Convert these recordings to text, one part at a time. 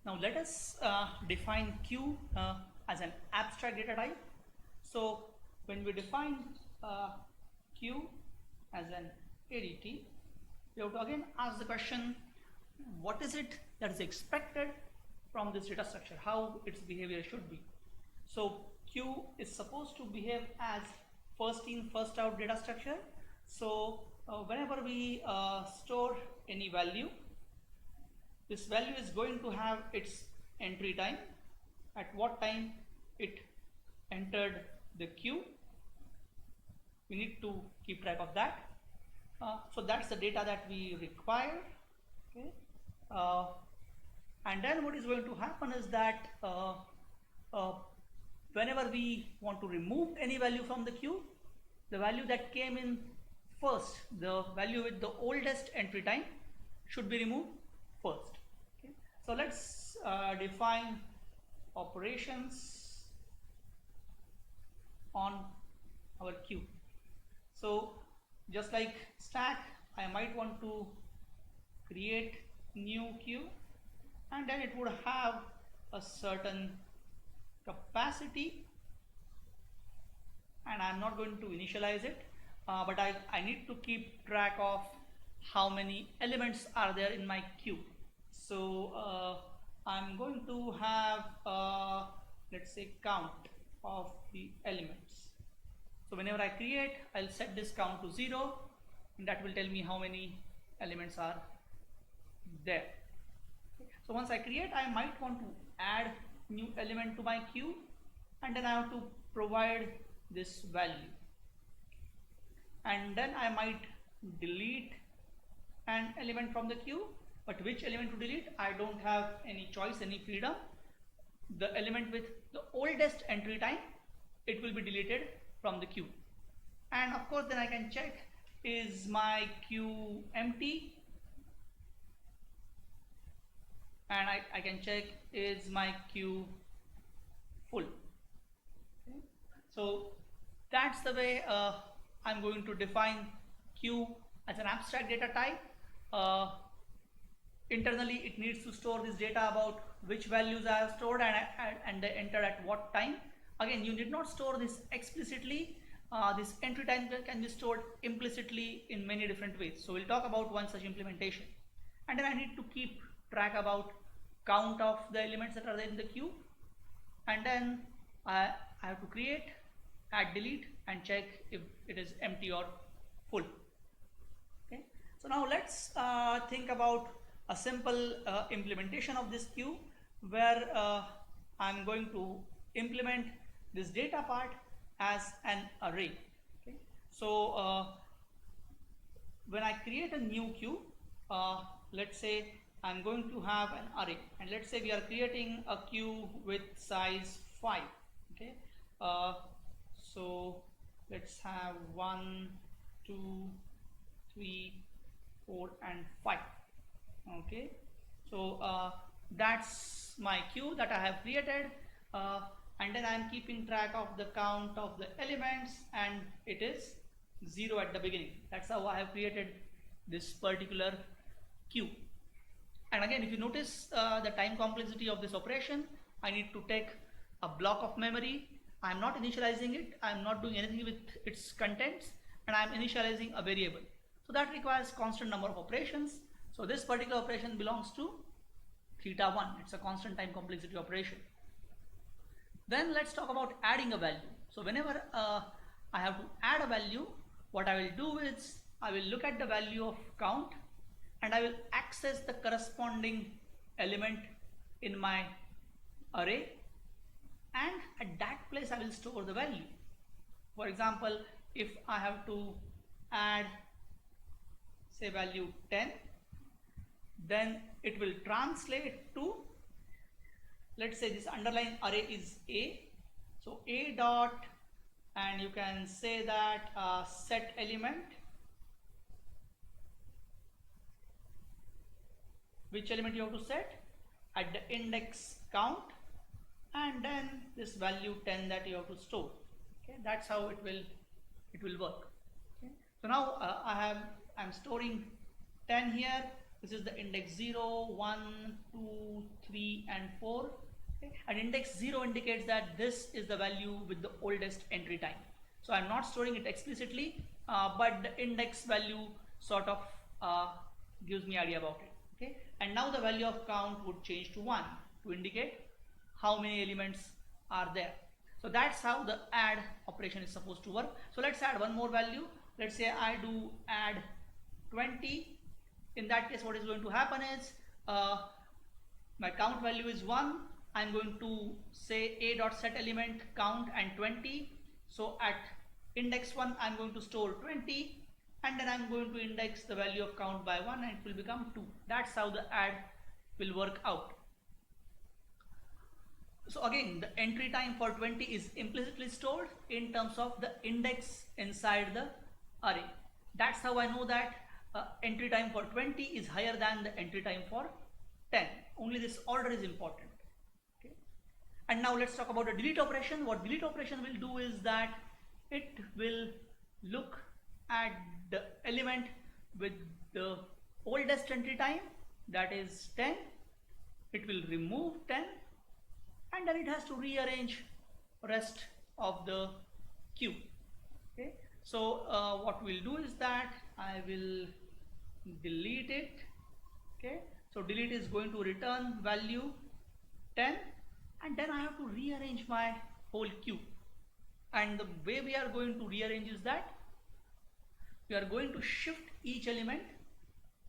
Now let us define Q as an abstract data type. So when we define Q as an ADT, we have to again ask the question, what is it that is expected from this data structure, how its behavior should be. So Q is supposed to behave as first in first out data structure. So whenever we store any value, this value is going to have its entry time, at what time it entered the queue. We need to keep track of that. So that's the data that we require. Okay. And then what is going to happen is that whenever we want to remove any value from the queue, the value that came in first, the value with the oldest entry time, should be removed first. Okay. So let's define operations on our queue. So just like stack, I might want to create new queue, and then it would have a certain capacity, and I'm not going to initialize it, but I need to keep track of how many elements are there in my queue. So I'm going to have let's say count of the elements. So whenever I create, I'll set this count to 0, and that will tell me how many elements are there. So once I create, I might want to add new element to my queue, and then I have to provide this value, and then I might delete an element from the queue. But which element to delete? I don't have any choice, any freedom. The element with the oldest entry time, it will be deleted from the queue. And of course then I can check, is my queue empty, and I can check, is my queue full. Okay. So that's the way I'm going to define queue as an abstract data type. Internally it needs to store this data about which values I have stored and they entered at what time. Again, you need not store this explicitly. This entry time can be stored implicitly in many different ways. So we'll talk about one such implementation. And then I need to keep track about count of the elements that are there in the queue, and then I have to create, add, delete, and check if it is empty or full. Okay. So now let's think about a simple implementation of this queue, where I'm going to implement this data part as an array. Okay. So when I create a new queue, let's say I'm going to have an array, and let's say we are creating a queue with size 5. Okay. So let's have 1, 2, 3, 4, and 5. Okay. So that's my queue that I have created, and then I'm keeping track of the count of the elements, and it is 0 at the beginning. That's how I have created this particular queue. And again, if you notice the time complexity of this operation, I need to take a block of memory. I'm not initializing it, I'm not doing anything with its contents, and I'm initializing a variable. So that requires constant number of operations. So this particular operation belongs to theta1. It's a constant time complexity operation. Then let's talk about adding a value. So whenever I have to add a value, what I will do is I will look at the value of count, and I will access the corresponding element in my array, and at that place I will store the value. For example, if I have to add, say, value 10, then it will translate to, let's say this underlying array is A. So A dot, and you can say that set element, which element you have to set at the index count, and then this value 10 that you have to store. Okay, that's how it will work. Okay. So now I'm storing 10 here, This is the index 0, 1, 2, 3 and 4. Okay? And index 0 indicates that this is the value with the oldest entry time. So I'm not storing it explicitly, but the index value sort of gives me idea about it. Okay? And now the value of count would change to 1 to indicate how many elements are there. So that's how the add operation is supposed to work. So let's add one more value. Let's say I do add 20. In that case, what is going to happen is my count value is 1. I'm going to say a dot set element count and 20. So at index 1, I'm going to store 20, and then I'm going to index the value of count by 1 and it will become 2. That's how the add will work out. So again, the entry time for 20 is implicitly stored in terms of the index inside the array. That's how I know that entry time for 20 is higher than the entry time for 10. Only this order is important. Okay. And now let's talk about the delete operation. What delete operation will do is that it will look at the element with the oldest entry time, that is 10. It will remove 10, and then it has to rearrange rest of the queue. Okay. So what we'll do is that I will delete it. Okay. So delete is going to return value 10, and then I have to rearrange my whole queue. And the way we are going to rearrange is that we are going to shift each element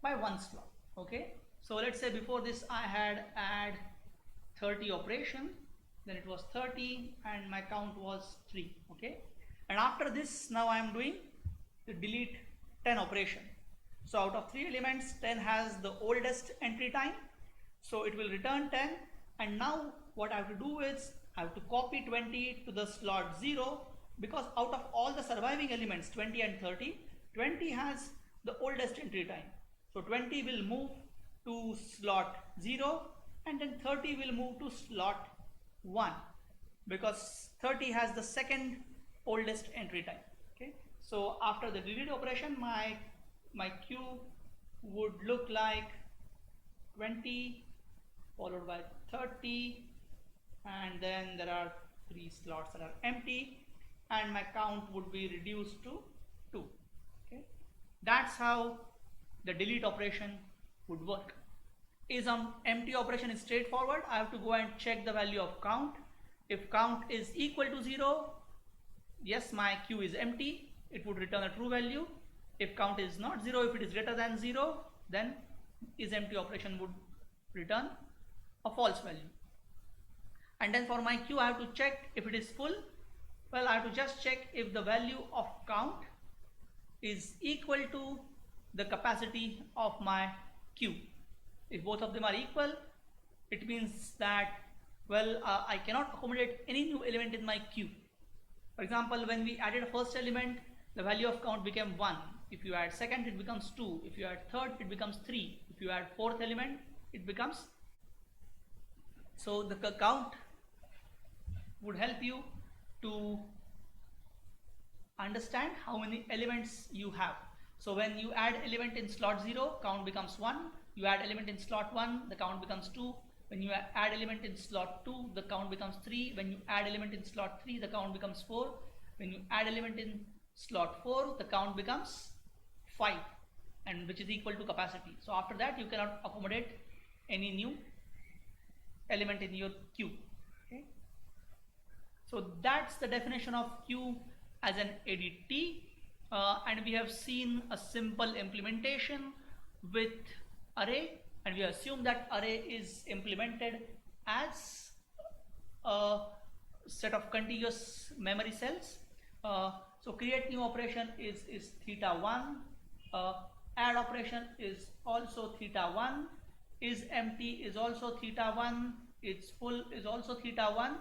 by one slot. Okay. So let's say before this I had add 30 operation, then it was 30 and my count was 3. Okay. And after this, now I am doing the delete 10 operation. So out of 3 elements, 10 has the oldest entry time, so it will return 10. And now what I have to do is I have to copy 20 to the slot 0, because out of all the surviving elements 20 and 30, 20 has the oldest entry time. So 20 will move to slot 0 and then 30 will move to slot 1, because 30 has the second oldest entry time. Okay. So after the delete operation, my queue would look like 20 followed by 30, and then there are 3 slots that are empty, and my count would be reduced to 2. Okay. That's how the delete operation would work. Is empty operation is straightforward. I have to go and check the value of count. If count is equal to 0, yes, my queue is empty, it would return a true value. If count is not 0, if it is greater than 0, then is empty operation would return a false value. And then for my queue, I have to check if it is full. Well, I have to just check if the value of count is equal to the capacity of my queue. If both of them are equal, it means that, well, I cannot accommodate any new element in my queue. For example, when we added a first element, the value of count became 1. If you add second, it becomes 2. If you add third, it becomes 3. If you add fourth element, it becomes. So the count would help you to understand how many elements you have. So when you add element in slot 0, count becomes 1. You add element in slot 1, the count becomes 2. When you add element in slot 2, the count becomes 3. When you add element in slot 3, the count becomes 4. When you add element in slot 4, the count becomes 5, and which is equal to capacity. So after that, you cannot accommodate any new element in your queue. Okay. So that's the definition of queue as an ADT, and we have seen a simple implementation with array, and we assume that array is implemented as a set of contiguous memory cells. So create new operation is theta 1, add operation is also theta 1, is empty is also theta 1, it's full is also theta 1.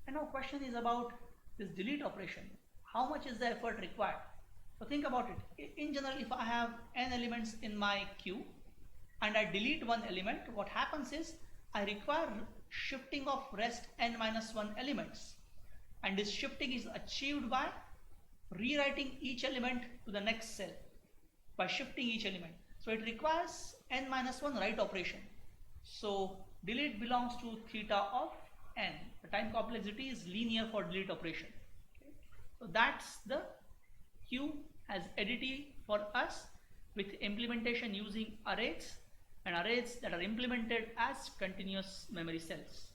And now question is about this delete operation. How much is the effort required? So think about it. In general, if I have n elements in my queue and I delete one element, what happens is I require shifting of rest n minus 1 elements, and this shifting is achieved by rewriting each element to the next cell by shifting each element. So it requires n minus 1 write operation. So delete belongs to theta of n. The time complexity is linear for delete operation. Okay. So that's the Q as ADT for us with implementation using arrays and arrays that are implemented as continuous memory cells.